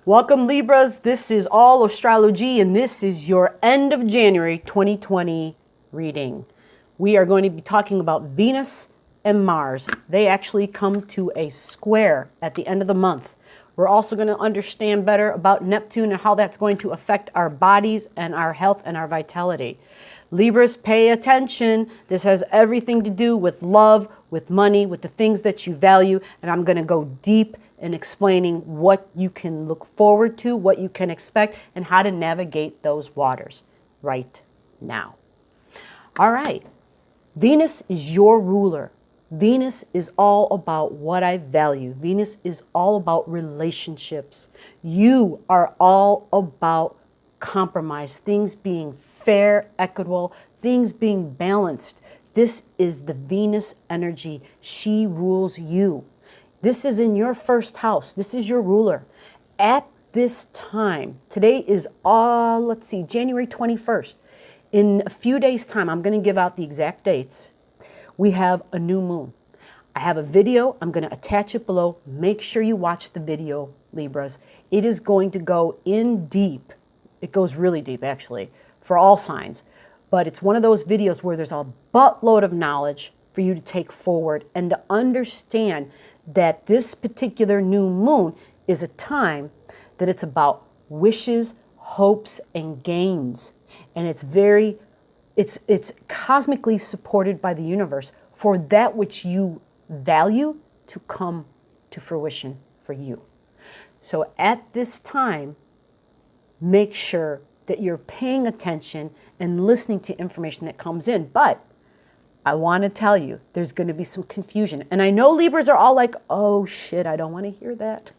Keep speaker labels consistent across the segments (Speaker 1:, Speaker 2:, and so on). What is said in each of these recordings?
Speaker 1: Welcome, Libras. This is All Astrology, and this is your end of January 2020 reading. We are going to be talking about Venus and Mars. They actually come to a square at the end of the month. We're also going to understand better about Neptune and how that's going to affect our bodies and our health and our vitality. Libras, pay attention. This has everything to do with love, with money, with the things that you value, and I'm going to go deep in explaining what you can look forward to, what you can expect, and how to navigate those waters right now. All right. Venus is your ruler. Venus is all about what I value. Venus is all about relationships. You are all about compromise, things being fair, equitable, things being balanced. This is the Venus energy. She rules you. This is in your first house. This is your ruler. At this time, today is, January 21st. In a few days' time, I'm going to give out the exact dates. We have a new moon. I have a video. I'm going to attach it below. Make sure you watch the video, Libras. It is going to go in deep. It goes really deep, actually, for all signs. But it's one of those videos where there's a buttload of knowledge for you to take forward and to understand that this particular new moon is a time that it's about wishes, hopes, and gains. And it's cosmically supported by the universe for that which you value to come to fruition for you. So at this time, make sure that you're paying attention and listening to information that comes in. But I want to tell you, there's going to be some confusion. And I know Libras are all like, oh shit, I don't want to hear that.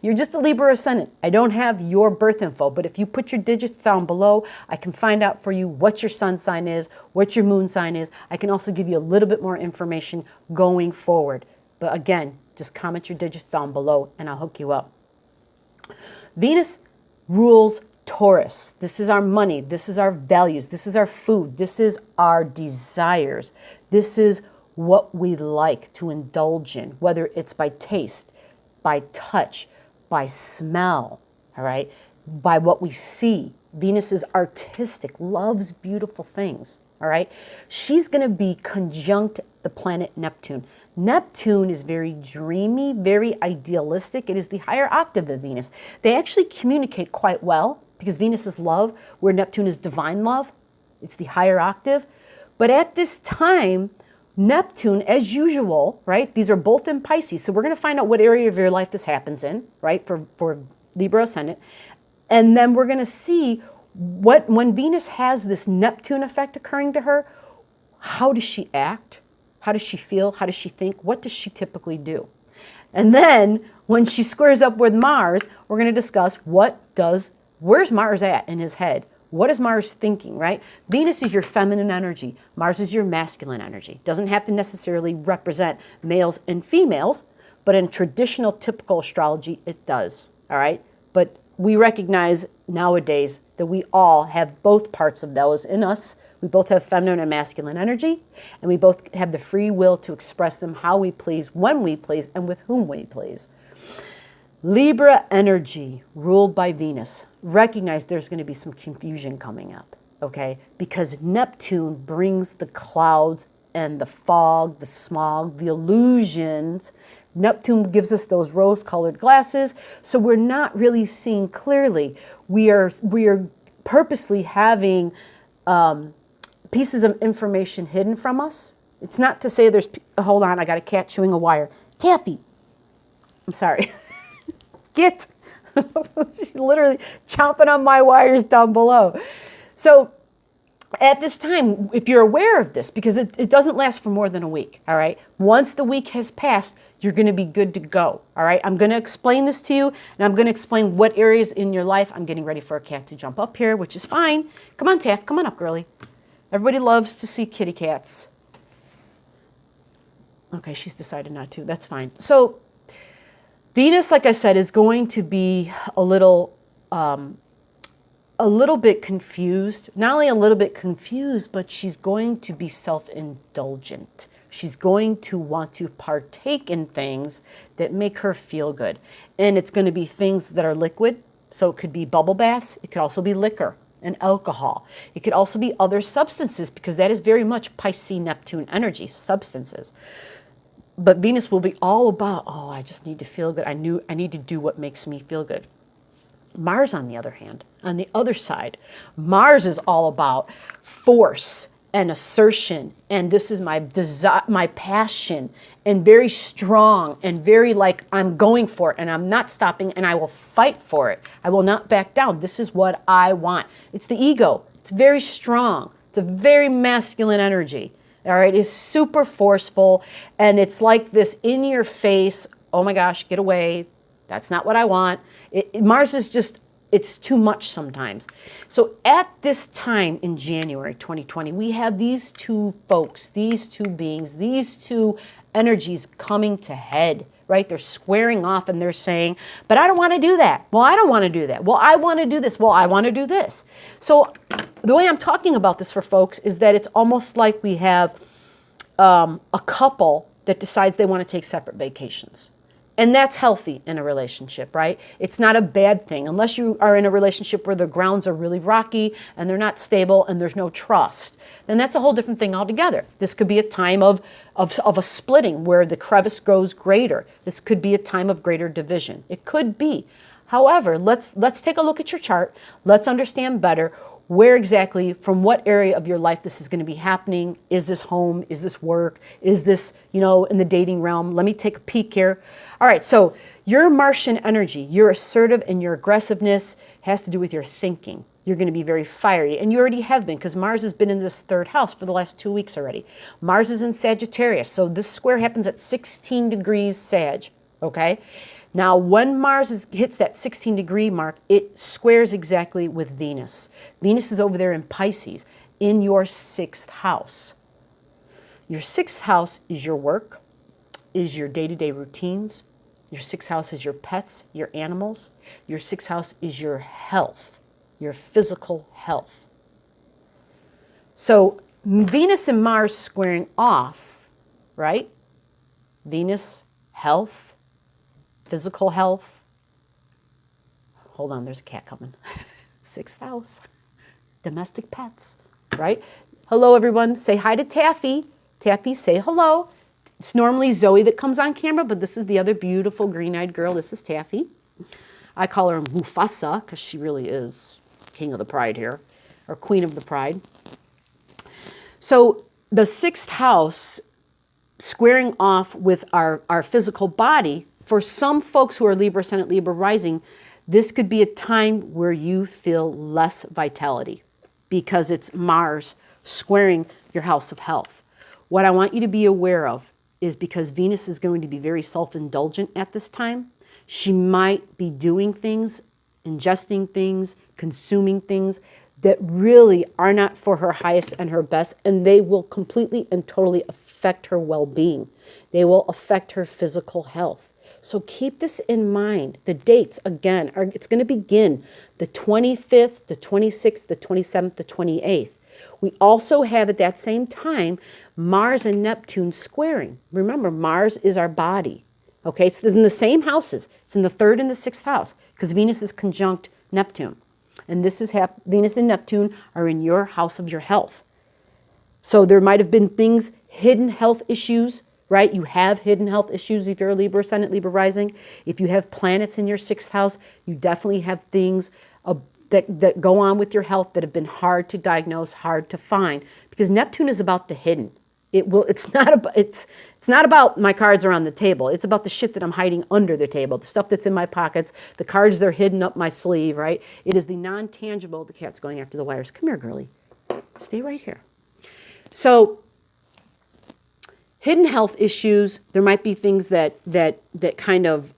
Speaker 1: You're just a Libra Ascendant. I don't have your birth info, but if you put your digits down below, I can find out for you what your sun sign is, what your moon sign is. I can also give you a little bit more information going forward. But again, just comment your digits down below and I'll hook you up. Venus rules Taurus. This is our money. This is our values. This is our food. This is our desires. This is what we like to indulge in, whether it's by taste, by touch, by smell, all right, by what we see. Venus is artistic, loves beautiful things, all right? She's going to be conjunct the planet Neptune. Neptune is very dreamy, very idealistic. It is the higher octave of Venus. They actually communicate quite well, because Venus is love, where Neptune is divine love. It's the higher octave. But at this time, Neptune, as usual, right? These are both in Pisces. So we're going to find out what area of your life this happens in, right? For Libra Ascendant. And then we're going to see when Venus has this Neptune effect occurring to her, how does she act? How does she feel? How does she think? What does she typically do? And then when she squares up with Mars, we're going to discuss where's Mars at in his head? What is Mars thinking, right? Venus is your feminine energy. Mars is your masculine energy. Doesn't have to necessarily represent males and females, but in traditional, typical astrology, it does, all right? But we recognize nowadays that we all have both parts of those in us. We both have feminine and masculine energy, and we both have the free will to express them how we please, when we please, and with whom we please. Libra energy ruled by Venus. Recognize there's going to be some confusion coming up, okay? Because Neptune brings the clouds and the fog, the smog, the illusions. Neptune gives us those rose-colored glasses, so we're not really seeing clearly. We are purposely having pieces of information hidden from us. It's not to say hold on, I got a cat chewing a wire. Taffy. I'm sorry. Get. She's literally chomping on my wires down below. So at this time, if you're aware of this, because it doesn't last for more than a week, all right? Once the week has passed, you're going to be good to go, all right? I'm going to explain this to you, and I'm going to explain what areas in your life. I'm getting ready for a cat to jump up here, which is fine. Come on, Taff. Come on up, girlie. Everybody loves to see kitty cats. Okay, she's decided not to. That's fine. So Venus, like I said, is going to be a little bit confused. Not only a little bit confused, but she's going to be self-indulgent. She's going to want to partake in things that make her feel good. And it's going to be things that are liquid. So it could be bubble baths. It could also be liquor and alcohol. It could also be other substances, because that is very much Pisces Neptune energy, substances. But Venus will be all about, oh, I just need to feel good. I need to do what makes me feel good. Mars, on the other hand, on the other side, Mars is all about force and assertion, and this is my desire, my passion, and very strong, and very like, I'm going for it, and I'm not stopping, and I will fight for it. I will not back down. This is what I want. It's the ego. It's very strong. It's a very masculine energy. All right, it's super forceful, and it's like this in your face, oh my gosh, get away. That's not what I want. Mars is just, it's too much sometimes. So at this time in January 2020, we have these two folks, these two beings, these two energies coming to head, right? They're squaring off and they're saying, but I don't want to do that. Well, I don't want to do that. Well, I want to do this. Well, I want to do this. So the way I'm talking about this for folks is that it's almost like we have a couple that decides they want to take separate vacations. And that's healthy in a relationship, right? It's not a bad thing, unless you are in a relationship where the grounds are really rocky and they're not stable and there's no trust. Then that's a whole different thing altogether. This could be a time of a splitting where the crevice grows greater. This could be a time of greater division. It could be. However, let's take a look at your chart. Let's understand better where exactly, from what area of your life this is going to be happening. Is this home? Is this work? Is this, in the dating realm? Let me take a peek here. All right, so your Martian energy, your assertive and your aggressiveness has to do with your thinking. You're going to be very fiery, and you already have been, because Mars has been in this third house for the last 2 weeks already. Mars is in Sagittarius, so this square happens at 16 degrees Sag, okay? Now, when Mars hits that 16-degree mark, it squares exactly with Venus. Venus is over there in Pisces, in your 6th house. Your 6th house is your work, is your day-to-day routines. Your 6th house is your pets, your animals. Your 6th house is your health, your physical health. So Venus and Mars squaring off, right? Venus, health, physical health. Hold on, there's a cat coming. 6th house, domestic pets, right? Hello, everyone. Say hi to Taffy. Taffy, say hello. It's normally Zoe that comes on camera, but this is the other beautiful green-eyed girl. This is Taffy. I call her Mufasa because she really is king of the pride here, or queen of the pride. So the 6th house squaring off with our physical body, for some folks who are Libra Ascendant, Libra Rising, this could be a time where you feel less vitality because it's Mars squaring your house of health. What I want you to be aware of is, because Venus is going to be very self-indulgent at this time, she might be doing things, ingesting things, consuming things that really are not for her highest and her best, and they will completely and totally affect her well-being. They will affect her physical health. So keep this in mind. The dates, again, it's going to begin the 25th, the 26th, the 27th, the 28th. We also have at that same time Mars and Neptune squaring. Remember, Mars is our body. Okay, it's in the same houses. It's in the 3rd and the 6th house, because Venus is conjunct Neptune. And this is Venus and Neptune are in your house of your health. So there might have been things, hidden health issues, right? You have hidden health issues if you're a Libra Ascendant, Libra Rising. If you have planets in your 6th house, you definitely have things that go on with your health that have been hard to diagnose, hard to find, because Neptune is about the hidden. It's not about my cards are on the table. It's about the shit that I'm hiding under the table, the stuff that's in my pockets, the cards that are hidden up my sleeve, right? It is the non-tangible. The cat's going after the wires. Come here, girlie. Stay right here. So hidden health issues, there might be things that kind of,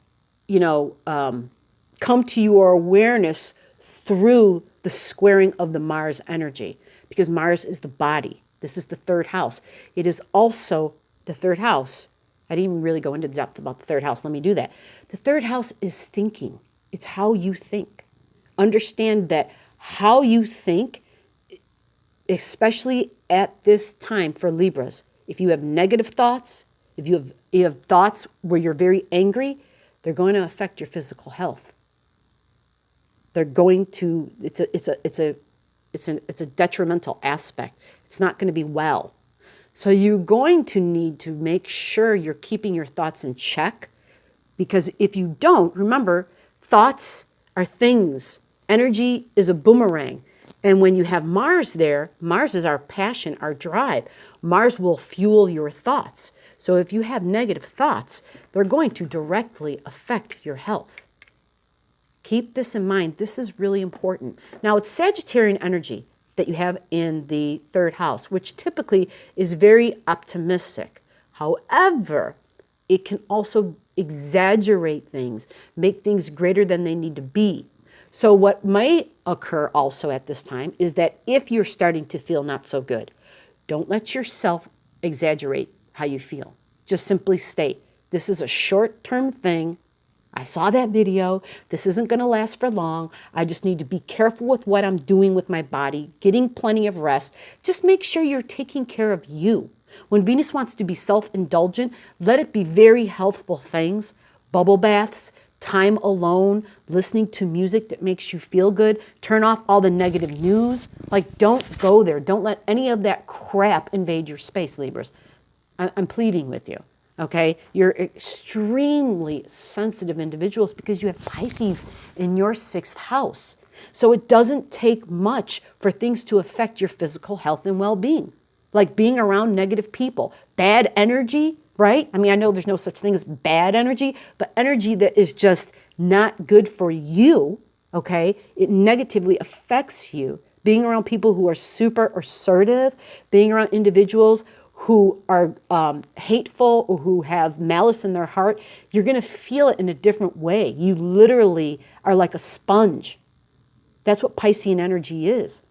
Speaker 1: come to your awareness through the squaring of the Mars energy, because Mars is the body. This is the 3rd house. It is also the 3rd house. I didn't even really go into depth about the 3rd house. Let me do that. The 3rd house is thinking. It's how you think. Understand that how you think, especially at this time for Libras, If you have negative thoughts, if you have thoughts where you're very angry, they're going to affect your physical health. They're going to, it's a detrimental aspect. It's not going to be well. So you're going to need to make sure you're keeping your thoughts in check, because if you don't, remember, thoughts are things. Energy is a boomerang. And when you have Mars there, Mars is our passion, our drive. Mars will fuel your thoughts. So if you have negative thoughts, they're going to directly affect your health. Keep this in mind. This is really important. Now, it's Sagittarian energy that you have in the third house, which typically is very optimistic. However, it can also exaggerate things, make things greater than they need to be. So what might occur also at this time is that if you're starting to feel not so good, don't let yourself exaggerate how you feel. Just simply state, this is a short-term thing. I saw that video. This isn't going to last for long. I just need to be careful with what I'm doing with my body, getting plenty of rest. Just make sure you're taking care of you. When Venus wants to be self-indulgent, let it be very healthful things, bubble baths, time alone, listening to music that makes you feel good, turn off all the negative news. Like, don't go there. Don't let any of that crap invade your space, Libras. I'm pleading with you, okay? You're extremely sensitive individuals because you have Pisces in your 6th house. So it doesn't take much for things to affect your physical health and well-being. Like being around negative people, bad energy, right? I mean, I know there's no such thing as bad energy, but energy that is just not good for you, okay? It negatively affects you. Being around people who are super assertive, being around individuals who are hateful or who have malice in their heart, you're going to feel it in a different way. You literally are like a sponge. That's what Piscean energy is.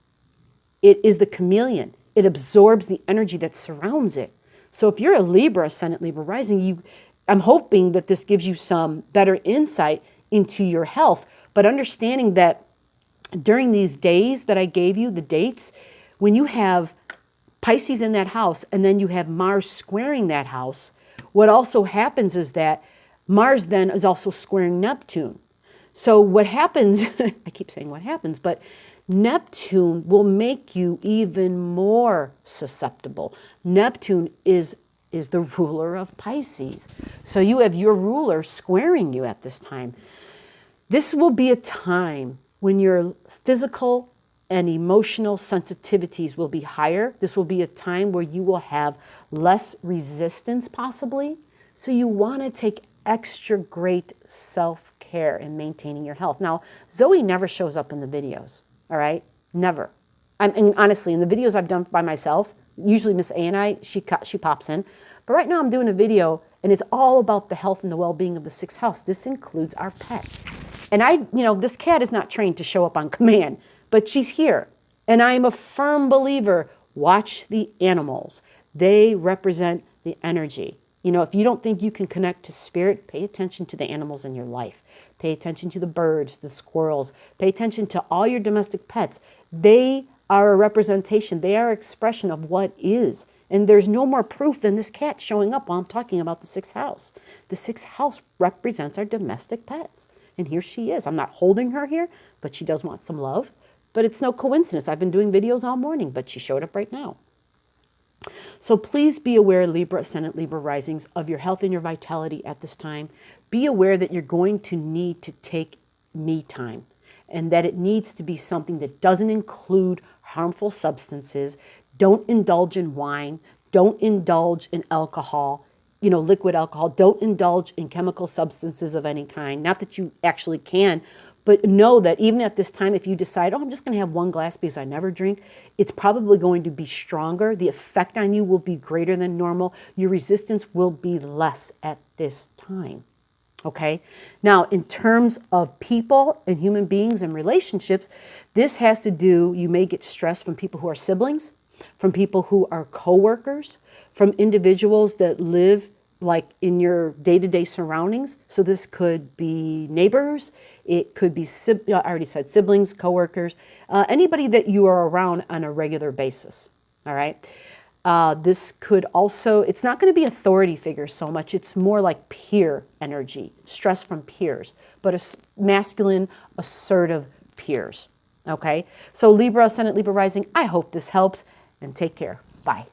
Speaker 1: It is the chameleon. It absorbs the energy that surrounds it. So if you're a Libra, Ascendant Libra rising, I'm hoping that this gives you some better insight into your health, but understanding that during these days that I gave you, the dates, when you have Pisces in that house and then you have Mars squaring that house, what also happens is that Mars then is also squaring Neptune. So what happens, I keep saying what happens, but Neptune will make you even more susceptible. Neptune is the ruler of Pisces. So you have your ruler squaring you at this time. This will be a time when your physical and emotional sensitivities will be higher. This will be a time where you will have less resistance possibly. So you want to take extra great self-care in maintaining your health. Now, Zoe never shows up in the videos. All right? Never. I mean, honestly, in the videos I've done by myself, usually Miss A and I, she pops in. But right now I'm doing a video, and it's all about the health and the well-being of the 6th house. This includes our pets. And this cat is not trained to show up on command, but she's here. And I'm a firm believer, watch the animals. They represent the energy. If you don't think you can connect to spirit, pay attention to the animals in your life. Pay attention to the birds, the squirrels. Pay attention to all your domestic pets. They are a representation. They are an expression of what is. And there's no more proof than this cat showing up while I'm talking about the 6th house. The 6th house represents our domestic pets. And here she is. I'm not holding her here, but she does want some love. But it's no coincidence. I've been doing videos all morning, but she showed up right now. So please be aware, Libra, Ascendant Libra risings, of your health and your vitality at this time. Be aware that you're going to need to take me time, and that it needs to be something that doesn't include harmful substances. Don't indulge in wine. Don't indulge in alcohol, liquid alcohol. Don't indulge in chemical substances of any kind. Not that you actually can, but know that even at this time, if you decide, I'm just going to have one glass because I never drink, it's probably going to be stronger. The effect on you will be greater than normal. Your resistance will be less at this time. Okay? Now, in terms of people and human beings and relationships, this has to do, you may get stress from people who are siblings, from people who are coworkers, from individuals that live like in your day-to-day surroundings. So this could be neighbors, it could be, I already said siblings, coworkers, anybody that you are around on a regular basis, all right? This could also, it's not going to be authority figures so much. It's more like peer energy, stress from peers, but masculine, assertive peers. Okay? So Libra, Ascendant, Libra rising, I hope this helps, and take care. Bye.